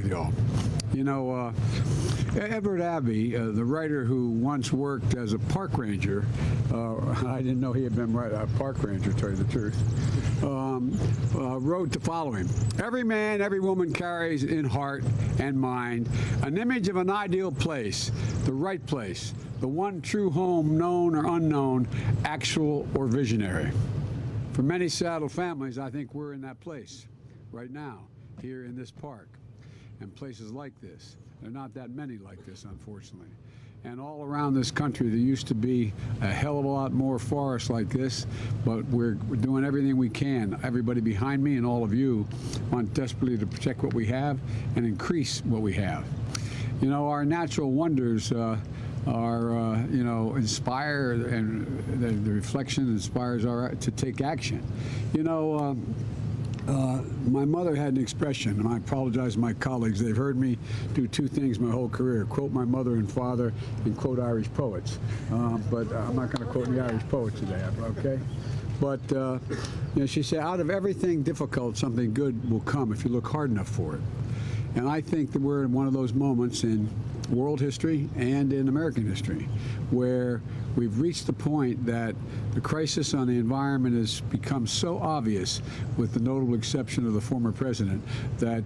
with y'all. You know, Edward Abbey, the writer who once worked as a park ranger, I didn't know he had been a park ranger, to tell you the truth, wrote the following: "Every man, every woman carries in heart and mind an image of an ideal place, the right place, the one true home, known or unknown, actual or visionary." For many Seattle families, I think we're in that place right now, here in this park. And places like this. There are not that many like this, unfortunately. And all around this country, there used to be a hell of a lot more forests like this, but we're doing everything we can. Everybody behind me and all of you want desperately to protect what we have and increase what we have. You know, our natural wonders you know, inspire, and the reflection inspires our to take action. You know, my mother had an expression, and I apologize to my colleagues. They've heard me do two things my whole career: quote my mother and father, and quote Irish poets. But I'm not going to quote the Irish poets today, okay? But you know, she said, out of everything difficult, something good will come if you look hard enough for it. And I think that we're in one of those moments in world history and in American history where we've reached the point that the crisis on the environment has become so obvious, with the notable exception of the former president, that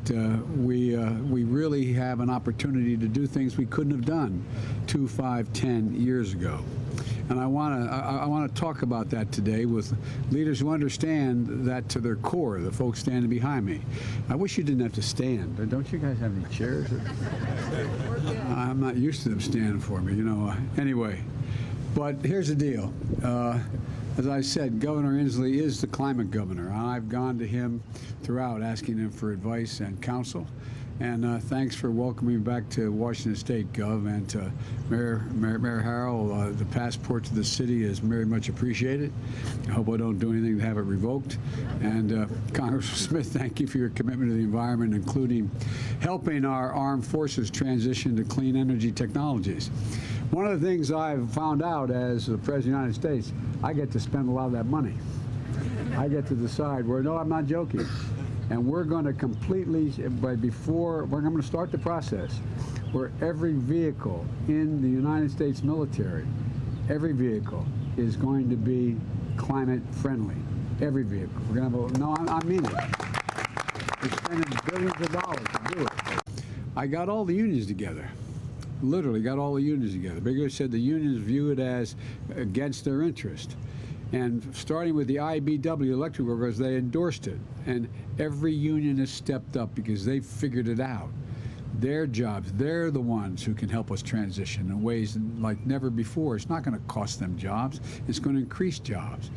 we really have an opportunity to do things we couldn't have done 2, 5, 10 years ago. And I want to talk about that today with leaders who understand that to their core, the folks standing behind me. I wish you didn't have to stand. Don't you guys have any chairs? I'm not used to them standing for me, you know. Anyway, but here's the deal. As I said, Governor Inslee is the climate governor. I've gone to him throughout asking him for advice and counsel. And thanks for welcoming me back to Washington State, Gov, and to Mayor Harrell. The passport to the city is very much appreciated. I hope I don't do anything to have it revoked. And Congressman Smith, thank you for your commitment to the environment, including helping our armed forces transition to clean energy technologies. One of the things I've found out as the President of the United States, I get to spend a lot of that money. I get to decide where, no, I'm not joking. And we're going to completely, we're going to start the process where every vehicle in the United States military, every vehicle is going to be climate friendly. Every vehicle. We're going to have no, I mean it. We're spending billions of dollars to do it. I got all the unions together. Literally got all the unions together. Bigger said the unions view it as against their interest. And starting with the IBEW electric workers, they endorsed it. And every union has stepped up because they figured it out. Their jobs, they're the ones who can help us transition in ways like never before. It's not going to cost them jobs. It's going to increase jobs.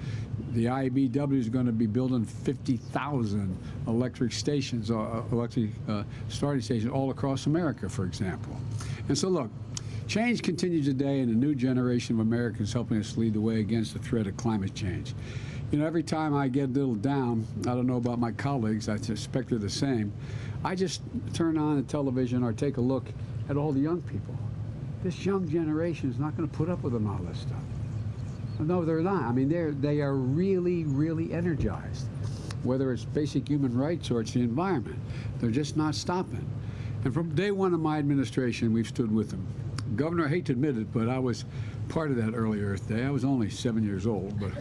The IBEW is going to be building 50,000 electric stations, electric starting stations all across America, for example. And so look, change continues today, and a new generation of Americans helping us lead the way against the threat of climate change. You know, every time I get a little down, I don't know about my colleagues, I suspect they're the same, I just turn on the television or take a look at all the young people. This young generation is not going to put up with all this stuff. No, they're not. I mean, they are really, really energized, whether it's basic human rights or it's the environment. They're just not stopping. And from day one of my administration, we've stood with them. Governor, I hate to admit it, but I was part of that early Earth Day. I was only 7 years old, but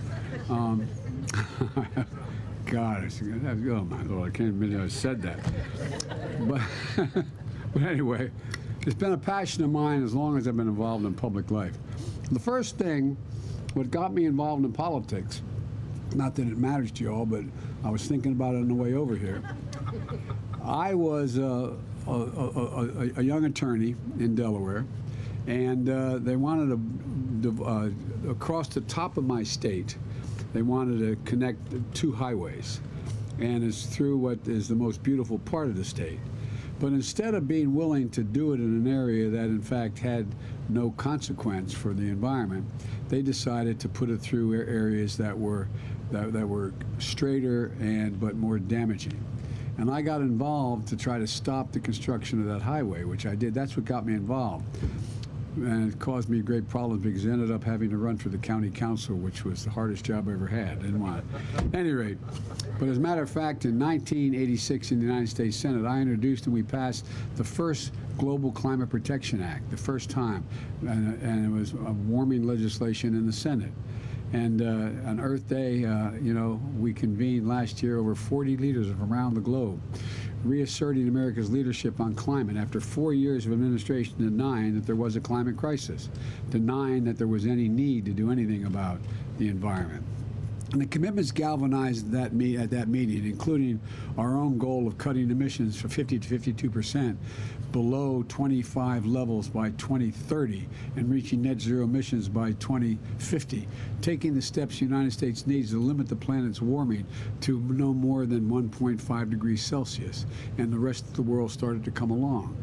God, oh my Lord, I can't admit I said that. But anyway, it's been a passion of mine as long as I've been involved in public life. The first thing, what got me involved in politics, not that it matters to you all, but I was thinking about it on the way over here. I was a young attorney in Delaware, and they wanted to, across the top of my state, they wanted to connect two highways, and it's through what is the most beautiful part of the state. But instead of being willing to do it in an area that in fact had no consequence for the environment, they decided to put it through areas that were straighter but more damaging. And I got involved to try to stop the construction of that highway, which I did. That's what got me involved. And it caused me great problems because I ended up having to run for the county council, which was the hardest job I ever had. I didn't want it. At any rate, but as a matter of fact, in 1986 in the United States Senate, I introduced and we passed the first Global Climate Protection Act, the first time, and it was a warming legislation in the Senate. And on Earth Day, you know, we convened last year over 40 leaders from around the globe, reasserting America's leadership on climate after 4 years of administration denying that there was a climate crisis, denying that there was any need to do anything about the environment. And the commitments galvanized at that meeting, including our own goal of cutting emissions from 50 to 52% below 25 levels by 2030 and reaching net zero emissions by 2050, taking the steps the United States needs to limit the planet's warming to no more than 1.5 degrees Celsius, and the rest of the world started to come along.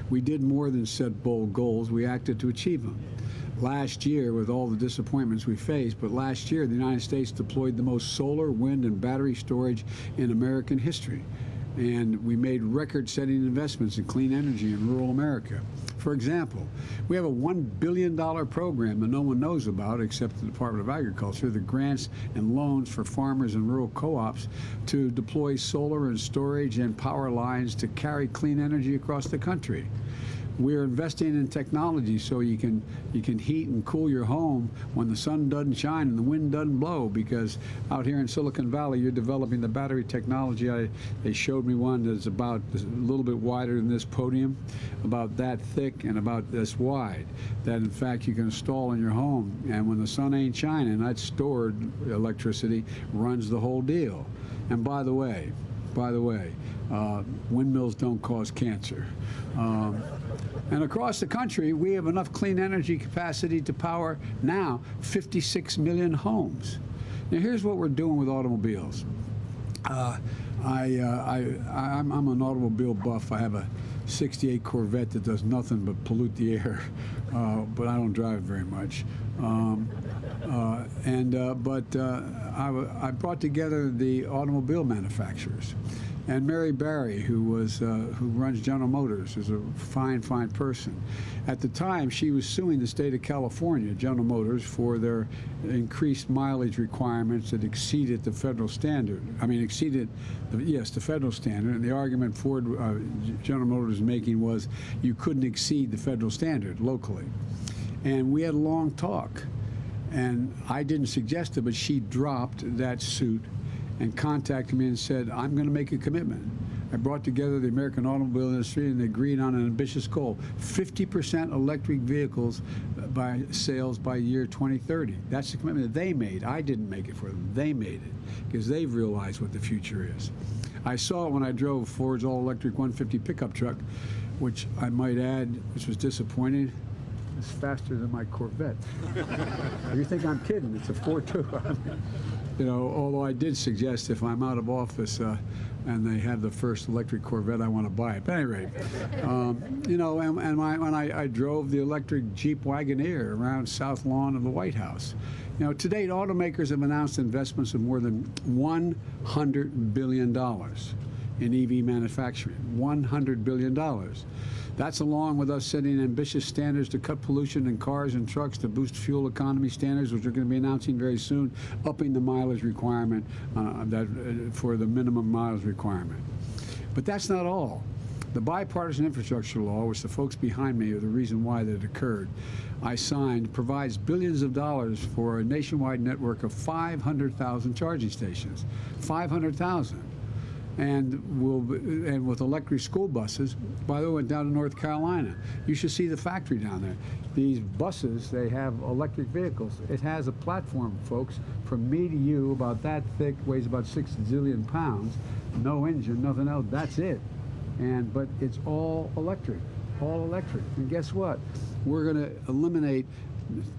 We did more than set bold goals, we acted to achieve them. Last year, with all the disappointments we faced, but last year the United States deployed the most solar, wind, and battery storage in American history. And we made record-setting investments in clean energy in rural America. For example, we have a $1 billion program that no one knows about except the Department of Agriculture, the grants and loans for farmers and rural co-ops to deploy solar and storage and power lines to carry clean energy across the country. We're investing in technology so you can heat and cool your home when the sun doesn't shine and the wind doesn't blow, because out here in Silicon Valley you're developing the battery technology. They showed me one that's about a little bit wider than this podium, about that thick and about this wide, that in fact you can install in your home, and when the sun ain't shining, that stored electricity runs the whole deal. And by the way, windmills don't cause cancer. And across the country, we have enough clean energy capacity to power now 56 million homes. Now, here's what we're doing with automobiles. I'm an automobile buff. I have a 68 Corvette that does nothing but pollute the air, but I don't drive very much. I brought together the automobile manufacturers. And Mary Barry, who runs General Motors, is a fine person. At the time, she was suing the state of California, General Motors, for their increased mileage requirements that exceeded the federal standard. I mean, the federal standard. And the argument General Motors was making was you couldn't exceed the federal standard locally. And we had a long talk. And I didn't suggest it, but she dropped that suit and contacted me and said, I'm going to make a commitment. I brought together the American automobile industry and they agreed on an ambitious goal, 50% electric vehicles by sales by year 2030. That's the commitment that they made. I didn't make it for them. They made it because they've realized what the future is. I saw it when I drove Ford's all-electric 150 pickup truck, which I might add, which was disappointing. It's faster than my Corvette. You think I'm kidding? It's a 4.2. You know, although I did suggest if I'm out of office and they have the first electric Corvette, I want to buy it. But at any rate, you know, when I drove the electric Jeep Wagoneer around South Lawn of the White House. You know, to date, automakers have announced investments of more than $100 billion in EV manufacturing. $100 billion. That's along with us setting ambitious standards to cut pollution in cars and trucks, to boost fuel economy standards, which we're going to be announcing very soon, upping the mileage requirement for the minimum mileage requirement. But that's not all. The bipartisan infrastructure law, which the folks behind me are the reason why that occurred, I signed, provides billions of dollars for a nationwide network of 500,000 charging stations. 500,000. And with electric school buses, by the way, down in North Carolina, you should see the factory down there. These buses, they have electric vehicles. It has a platform, folks, from me to you, about that thick, weighs about 6 zillion pounds, no engine, nothing else, that's it. But it's all electric, all electric. And guess what? We're going to eliminate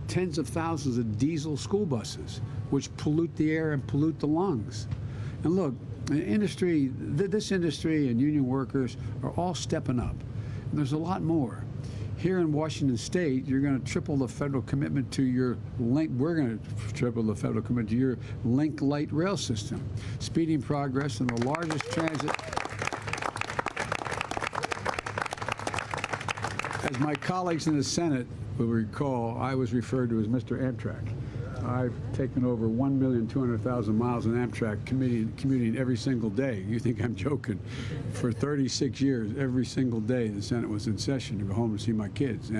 tens of thousands of diesel school buses, which pollute the air and pollute the lungs. And look, industry, this industry and union workers are all stepping up. And there's a lot more. Here in Washington State, you're going to triple the federal commitment to your link. We're going to triple the federal commitment to your Link Light rail system, speeding progress in the largest transit. As my colleagues in the Senate will recall I was referred to as Mr. Amtrak. I've taken over 1,200,000 miles in Amtrak commuting every single day. You think I'm joking? For 36 years, every single day the Senate was in session to go home and see my kids.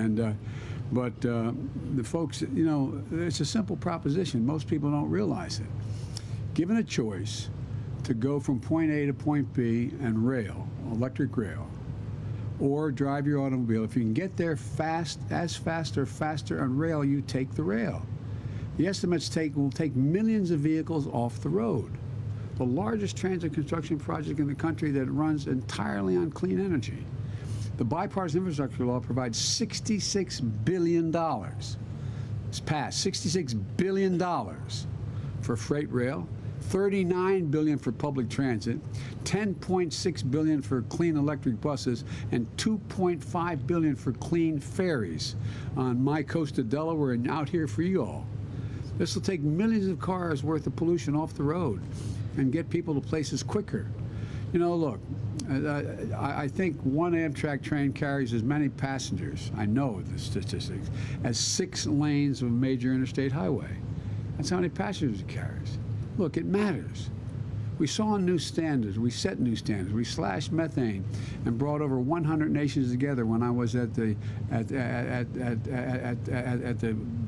But the folks, you know, it's a simple proposition. Most people don't realize it. Given a choice to go from point A to point B and rail, electric rail, or drive your automobile, if you can get there fast or faster on rail, you take the rail. The estimates will take millions of vehicles off the road. The largest transit construction project in the country that runs entirely on clean energy. The bipartisan infrastructure law provides $66 billion. It's passed $66 billion for freight rail, $39 billion for public transit, $10.6 billion for clean electric buses, and $2.5 billion for clean ferries on my coast of Delaware and out here for you all. This will take millions of cars worth of pollution off the road and get people to places quicker. You know, look, I think one Amtrak train carries as many passengers, I know the statistics, as 6 lanes of a major interstate highway. That's how many passengers it carries. Look, it matters. We saw new standards. We set new standards. We slashed methane and brought over 100 nations together when I was at the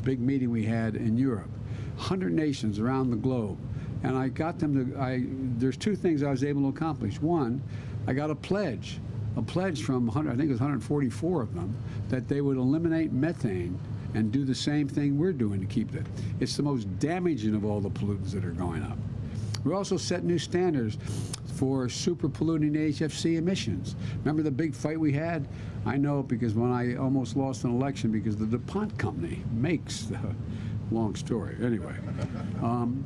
big meeting we had in Europe. 100 nations around the globe. And I got them to, there's 2 things I was able to accomplish. One, I got a pledge from, I think it was 144 of them, that they would eliminate methane and do the same thing we're doing to keep it. It's the most damaging of all the pollutants that are going up. We also set new standards for super polluting HFC emissions. Remember the big fight we had? I know because when I almost lost an election because the DuPont company makes the long story. Anyway,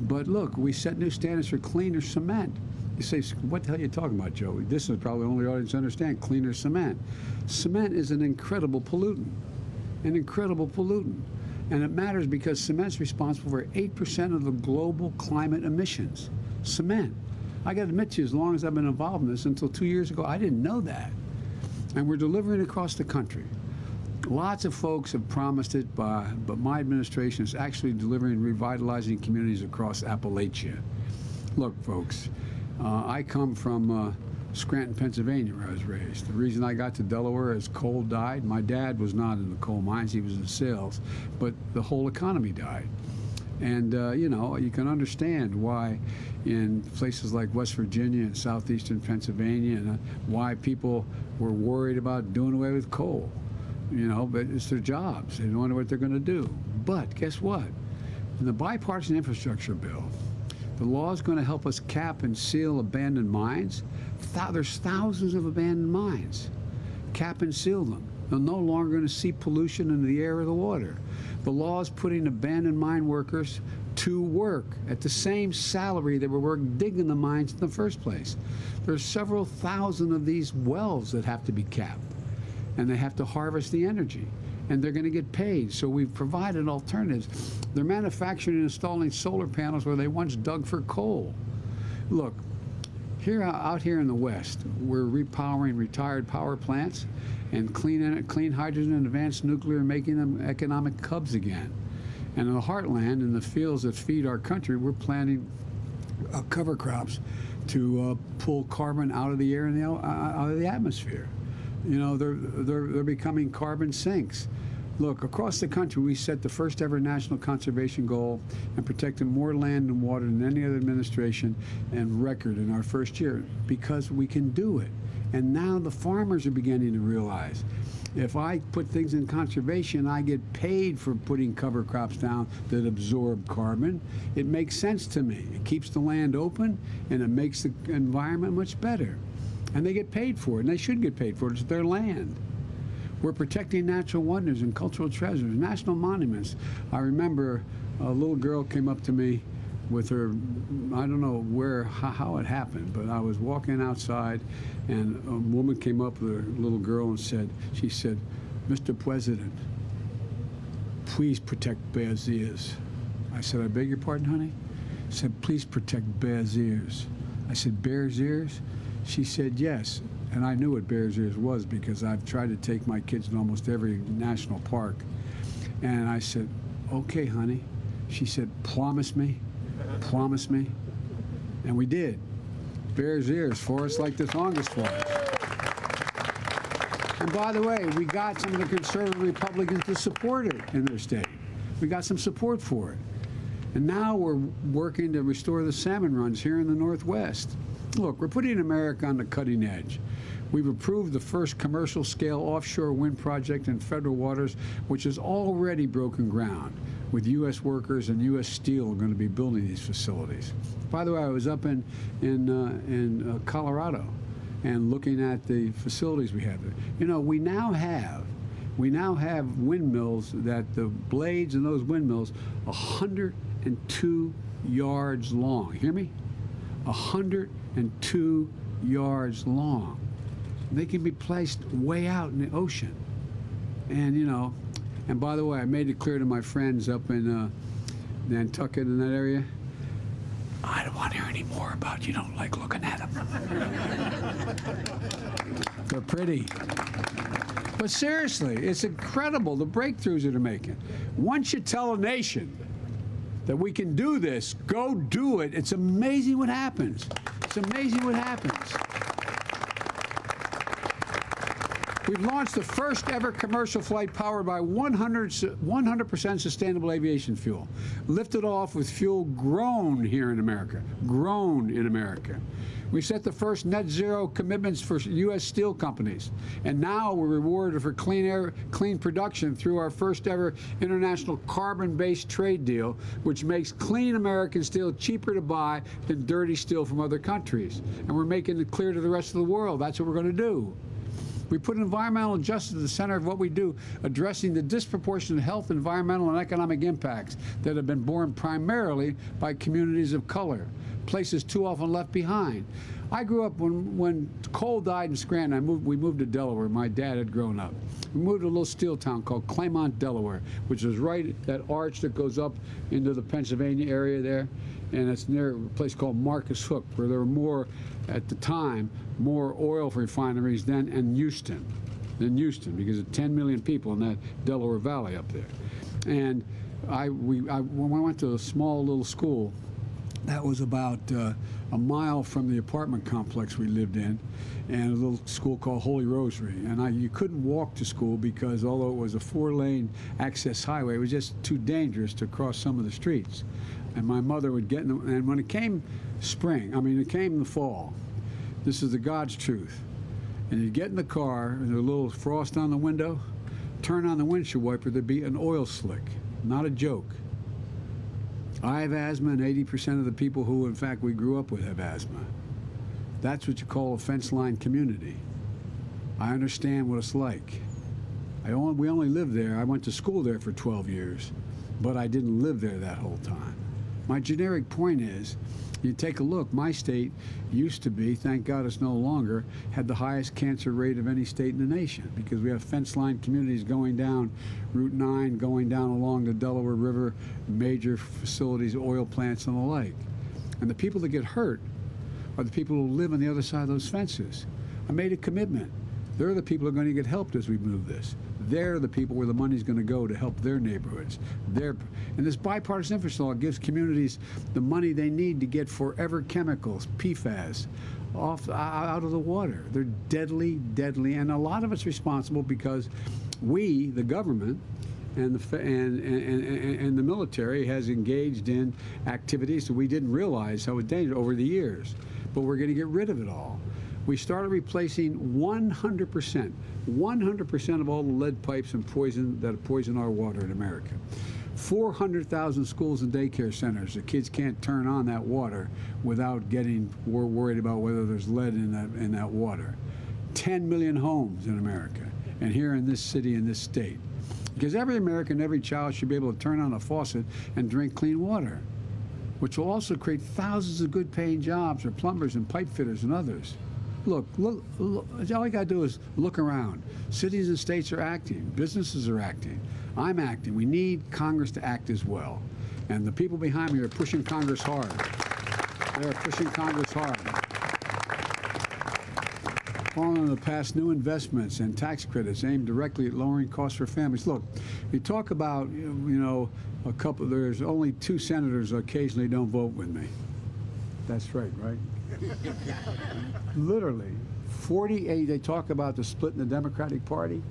but look, we set new standards for cleaner cement. You say, what the hell are you talking about, Joey? This is probably the only audience to understand cleaner cement. Cement is an incredible pollutant, an incredible pollutant. And it matters because cement's responsible for 8% of the global climate emissions. Cement. I got to admit to you, as long as I've been involved in this, until 2 years ago, I didn't know that. And we're delivering across the country. Lots of folks have promised it, but my administration is actually delivering revitalizing communities across Appalachia. Look, folks, I come from Scranton, Pennsylvania, where I was raised. The reason I got to Delaware is coal died. My dad was not in the coal mines, he was in sales, but the whole economy died. And, you know, you can understand why in places like West Virginia and southeastern Pennsylvania, and why people were worried about doing away with coal. You know, but it's their jobs. They don't know what they're going to do. But guess what? In the bipartisan infrastructure bill, the law is going to help us cap and seal abandoned mines. There's thousands of abandoned mines. Cap and seal them. They're no longer going to see pollution in the air or the water. The law is putting abandoned mine workers to work at the same salary they were working digging the mines in the first place. There's several thousand of these wells that have to be capped, and they have to harvest the energy, and they're going to get paid. So we've provided alternatives. They're manufacturing and installing solar panels where they once dug for coal. Look, out here in the West, we're repowering retired power plants and clean hydrogen and advanced nuclear, making them economic hubs again. And in the heartland, in the fields that feed our country, we're planting cover crops to pull carbon out of the air and out of the atmosphere. You know, they're becoming carbon sinks. Look, across the country, we set the first ever national conservation goal and protected more land and water than any other administration and record in our first year because we can do it. And now the farmers are beginning to realize if I put things in conservation, I get paid for putting cover crops down that absorb carbon. It makes sense to me. It keeps the land open and it makes the environment much better. And they get paid for it, and they should get paid for it. It's their land. We're protecting natural wonders and cultural treasures, national monuments. I remember a little girl came up to me with her, I don't know how it happened, but I was walking outside, and a woman came up with a little girl and she said, "Mr. President, please protect Bears Ears." I said, "I beg your pardon, honey?" She said, "Please protect Bears Ears." I said, "Bears Ears?" She said, "Yes." And I knew what Bears Ears was because I've tried to take my kids to almost every national park. And I said, okay, honey. She said, promise me, promise me. And we did. Bears ears, forests like this August forest. And by the way, we got some of the conservative Republicans to support it in their state. We got some support for it. And now we're working to restore the salmon runs here in the Northwest. Look, we're putting America on the cutting edge. We've approved the first commercial-scale offshore wind project in federal waters, which has already broken ground, with U.S. workers and U.S. Steel going to be building these facilities. By the way, I was up in Colorado and looking at the facilities we have there. You know, we now have windmills that the blades in those windmills 102 yards long. Hear me? 102 yards long. They can be placed way out in the ocean. And, you know, and by the way, I made it clear to my friends up in Nantucket in that area, I don't want to hear any more about you don't like looking at them. They're pretty. But seriously, it's incredible, the breakthroughs that they're making. Once you tell a nation that we can do this, go do it, it's amazing what happens. It's amazing what happens. We've launched the first ever commercial flight powered by 100% sustainable aviation fuel. Lifted off with fuel grown here in America. Grown in America. We set the first net zero commitments for U.S. steel companies. And now we're rewarded for clean production through our first ever international carbon-based trade deal, which makes clean American steel cheaper to buy than dirty steel from other countries. And we're making it clear to the rest of the world that's what we're going to do. We put environmental justice at the center of what we do, addressing the disproportionate health, environmental, and economic impacts that have been borne primarily by communities of color, places too often left behind. I grew up when coal died in Scranton. We moved to Delaware. My dad had grown up. We moved to a little steel town called Claymont, Delaware, which is right that arch that goes up into the Pennsylvania area there. And it's near a place called Marcus Hook, where there were more, at the time, more oil refineries than Houston, because of 10 million people in that Delaware Valley up there. And when I went to a small little school, that was about a mile from the apartment complex we lived in, and a little school called Holy Rosary. And you couldn't walk to school because although it was a 4-lane access highway, it was just too dangerous to cross some of the streets. And my mother would get in and when it came it came the fall, this is the God's truth. And you'd get in the car, and there's a little frost on the window, turn on the windshield wiper, there'd be an oil slick. Not a joke. I have asthma, and 80% of the people who, in fact, we grew up with have asthma. That's what you call a fence line community. I understand what it's like. We only lived there. I went to school there for 12 years, but I didn't live there that whole time. My generic point is, you take a look, my state used to be, thank God it's no longer, had the highest cancer rate of any state in the nation because we have fence line communities going down Route 9, going down along the Delaware River, major facilities, oil plants and the like. And the people that get hurt are the people who live on the other side of those fences. I made a commitment. They're the people who are going to get helped as we move this. They're the people where the money's going to go to help their neighborhoods. And this bipartisan infrastructure law gives communities the money they need to get forever chemicals, PFAS, out of the water. They're deadly, deadly, and a lot of it's responsible because we, the government, and the military has engaged in activities that we didn't realize how it dangerous over the years. But we're going to get rid of it all. We started replacing 100% of all the lead pipes and poison that poison our water in America. 400,000 schools and daycare centers. The kids can't turn on that water without getting worried about whether there's lead in that water. 10 million homes in America, and here in this city, in this state. Because every American, every child should be able to turn on a faucet and drink clean water, which will also create thousands of good-paying jobs for plumbers and pipe fitters and others. Look, all you got to do is look around. Cities and states are acting. Businesses are acting. I'm acting. We need Congress to act as well. And the people behind me are pushing Congress hard. They are pushing Congress hard. calling on to pass new investments and tax credits aimed directly at lowering costs for families. Look, you talk about, there's only 2 senators occasionally don't vote with me. That's right? Literally, 48, they talk about the split in the Democratic Party.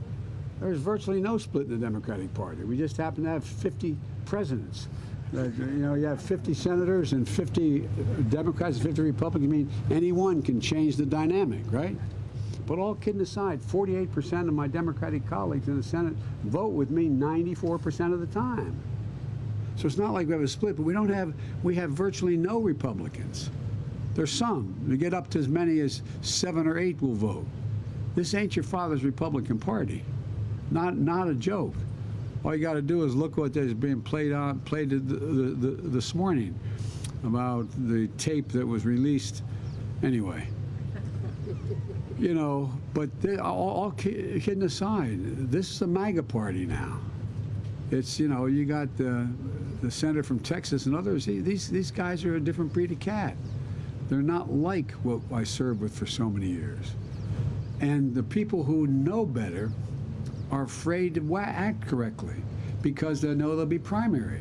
There's virtually no split in the Democratic Party. We just happen to have 50 presidents. You have 50 senators and 50 Democrats and 50 Republicans. I mean, anyone can change the dynamic, right? But all kidding aside, 48% of my Democratic colleagues in the Senate vote with me 94% of the time. So it's not like we have a split, but we have virtually no Republicans. There's some. We get up to as many as 7 or 8 will vote. This ain't your father's Republican Party. Not a joke. All you got to do is look what is being played this morning about the tape that was released. Anyway, but all kidding aside, this is a MAGA party now. It's, you got the senator from Texas and others. These guys are a different breed of cat. They're not like what I served with for so many years. And the people who know better are afraid to act correctly because they know they'll be primaried.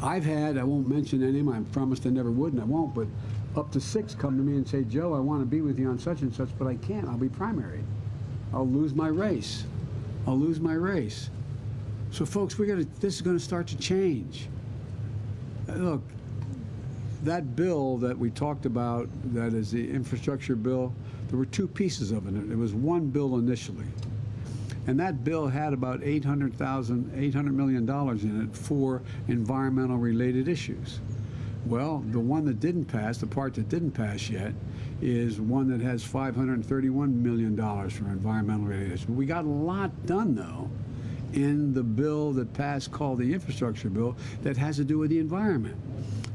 I've had, I won't mention any of them, I promised I never would and I won't, but up to 6 come to me and say, Joe, I want to be with you on such and such, but I can't, I'll be primaried. I'll lose my race. I'll lose my race. So folks, this is going to start to change. Look, that bill that we talked about, that is the infrastructure bill, there were 2 pieces of it. It was one bill initially. And that bill had about $800 million in it for environmental related issues. Well, the one that didn't pass, the part that didn't pass yet, is one that has $531 million for environmental related issues. We got a lot done, though, in the bill that passed called the infrastructure bill that has to do with the environment,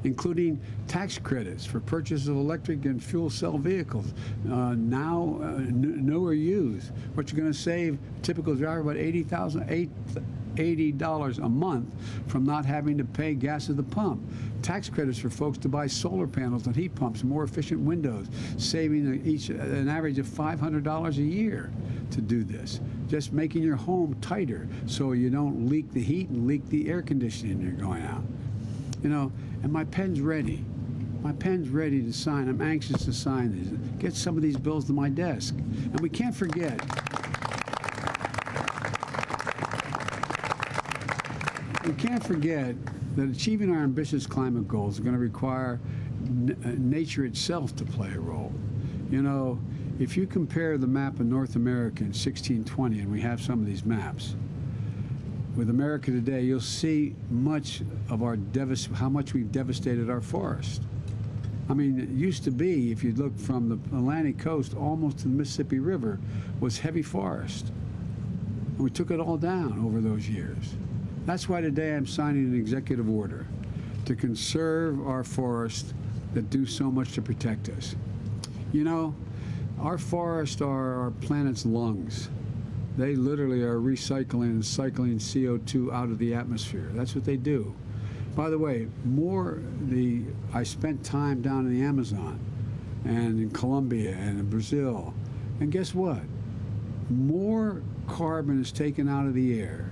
including tax credits for purchase of electric and fuel cell vehicles, new or used. What you're going to save a typical driver about $80 a month from not having to pay gas at the pump. Tax credits for folks to buy solar panels and heat pumps and more efficient windows, saving each an average of $500 a year to do this. Just making your home tighter so you don't leak the heat and leak the air conditioning you're going out. And my pen's ready. My pen's ready to sign. I'm anxious to sign these. Get some of these bills to my desk. And we can't forget. We can't forget that achieving our ambitious climate goals is going to require nature itself to play a role. If you compare the map of North America in 1620, and we have some of these maps, with America today, you'll see much of how much we've devastated our forest. I mean, it used to be, if you look from the Atlantic coast almost to the Mississippi River, was heavy forest. And we took it all down over those years. That's why today I'm signing an executive order to conserve our forests that do so much to protect us. Our forests are our planet's lungs. They literally are recycling and cycling CO2 out of the atmosphere. That's what they do. By the way, I spent time down in the Amazon and in Colombia and in Brazil. And guess what? More carbon is taken out of the air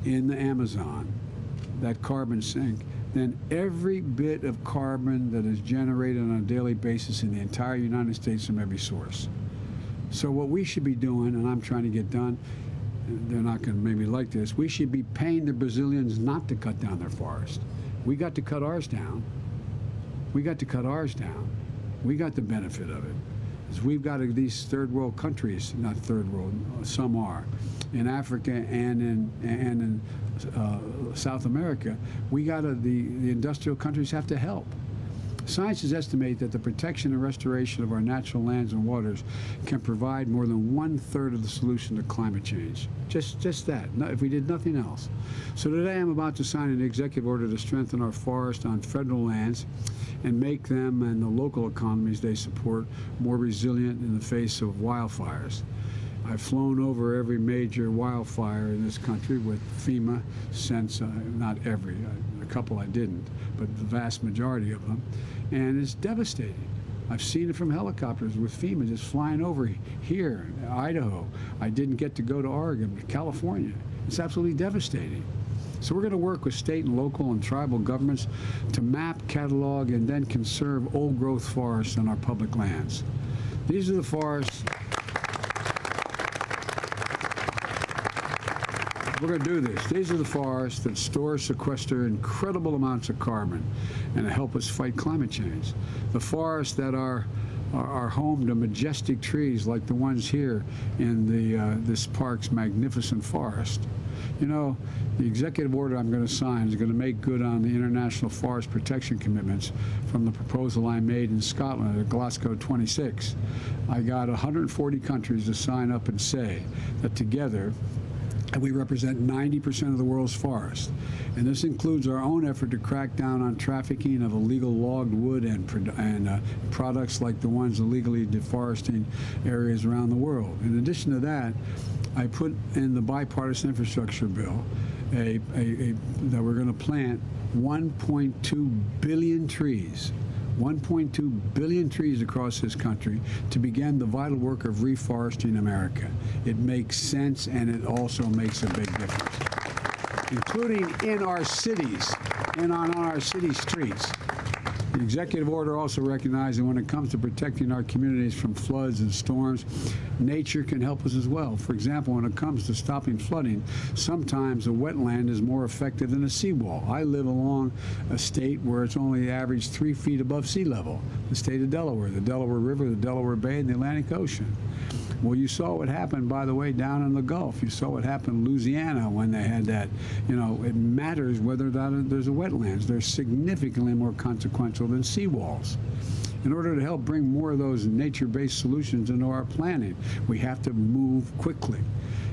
in the Amazon, that carbon sink, than every bit of carbon that is generated on a daily basis in the entire United States from every source. So what we should be doing, and I'm trying to get done, they're not going to maybe like this, we should be paying the Brazilians not to cut down their forest. We got to cut ours down. We got to cut ours down. We got the benefit of it. Because we've got these third world countries, not third world, some are, in Africa and in South America, the industrial countries have to help. Scientists estimate that the protection and restoration of our natural lands and waters can provide more than 1/3 of the solution to climate change. Just that, if we did nothing else. So today I'm about to sign an executive order to strengthen our forests on federal lands and make them and the local economies they support more resilient in the face of wildfires. I've flown over every major wildfire in this country with FEMA since, not every, a couple I didn't, but the vast majority of them, and it's devastating. I've seen it from helicopters with FEMA just flying over here, Idaho. I didn't get to go to Oregon, but California. It's absolutely devastating. So we're going to work with state and local and tribal governments to map, catalog, and then conserve old-growth forests on our public lands. These are the forests. We're going to do this. These are the forests that store, sequester incredible amounts of carbon and help us fight climate change. The forests that are home to majestic trees like the ones here in this park's magnificent forest. You know, the executive order I'm going to sign is going to make good on the international forest protection commitments from the proposal I made in Scotland at Glasgow 26. I got 140 countries to sign up and say that together we represent 90% of the world's forests. And this includes our own effort to crack down on trafficking of illegal logged wood and products like the ones illegally deforesting areas around the world. In addition to that, I put in the bipartisan infrastructure bill that we're going to plant 1.2 billion trees. 1.2 billion trees across this country to begin the vital work of reforesting America. It makes sense, and it also makes a big difference, including in our cities and on our city streets. The executive order also recognizes that when it comes to protecting our communities from floods and storms, nature can help us as well. For example, when it comes to stopping flooding, sometimes a wetland is more effective than a seawall. I live along a state where it's only average 3 feet above sea level, the state of Delaware, the Delaware River, the Delaware Bay, and the Atlantic Ocean. Well, you saw what happened, by the way, down in the Gulf. You saw what happened in Louisiana when they had that. You know, it matters whether or not there's a wetlands. They're significantly more consequential than seawalls. In order to help bring more of those nature-based solutions into our planning, we have to move quickly.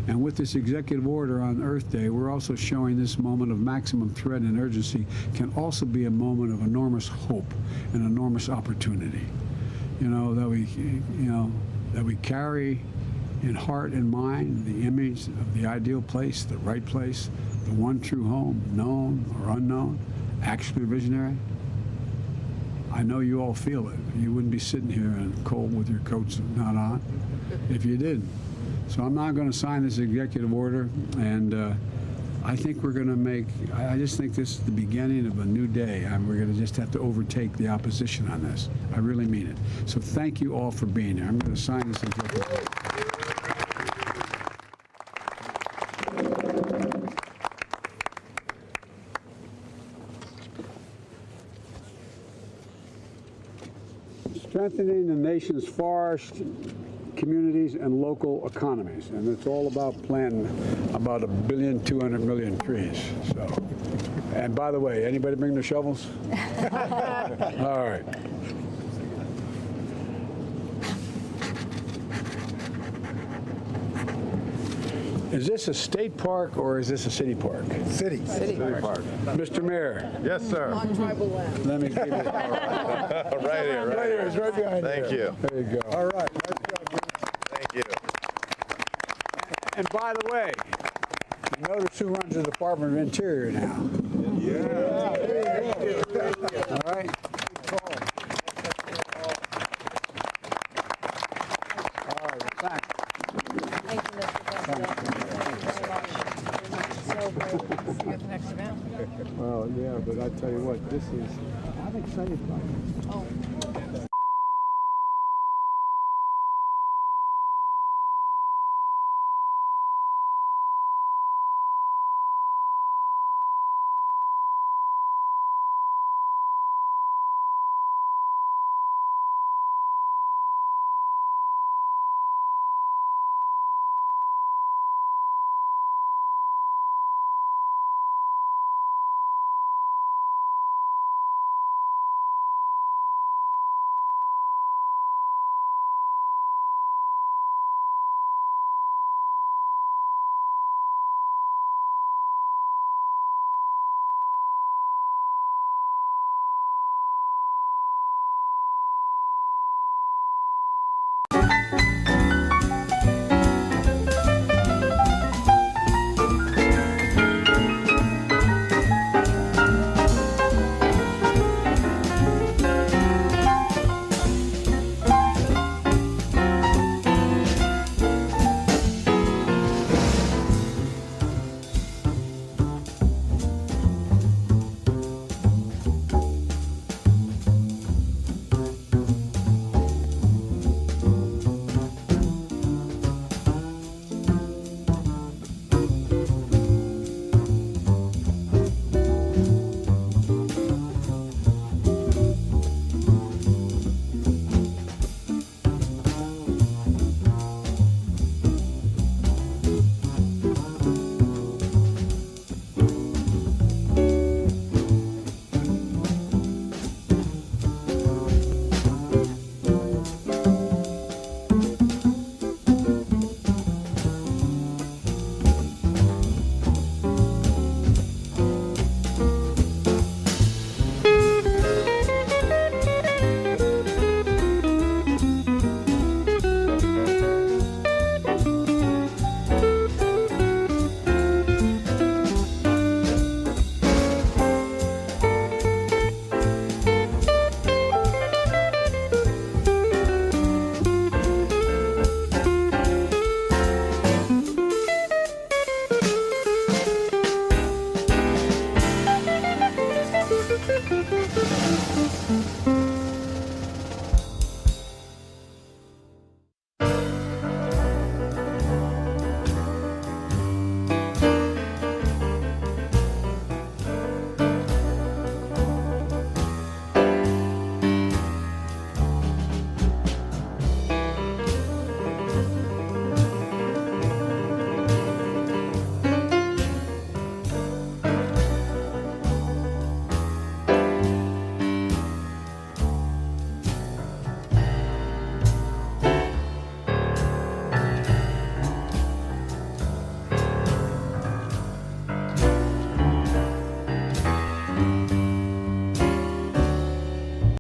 And with this executive order on Earth Day, we're also showing this moment of maximum threat and urgency can also be a moment of enormous hope and enormous opportunity. You know, that we carry in heart and mind the image of the ideal place, the right place, the one true home, known or unknown, actually visionary. I know you all feel it. You wouldn't be sitting here in cold with your coats not on if you didn't. So I'm not going to sign this executive order, and I think we're going to make, I just think this is the beginning of a new day. We're going to just have to overtake the opposition on this. I really mean it. So thank you all for being here. I'm going to sign this executive order. Strengthening the nation's forest communities and local economies, and it's all about planting about 1.2 billion trees. So, and by the way, anybody bring the shovels? All right. Is this a state park or is this a city park? City park. Mr. Mayor. Yes, sir. On tribal land. Let me give you. Right here. It's right behind you. Thank you. There you go. All right. Thank you. And by the way, you notice who runs the Department of Interior now. Yeah. All right. All right. Thanks. Thank you, Mr. President. Thank you very much. So great to see you at the next event. Well, yeah, but I tell you what, I'm excited about it. Oh.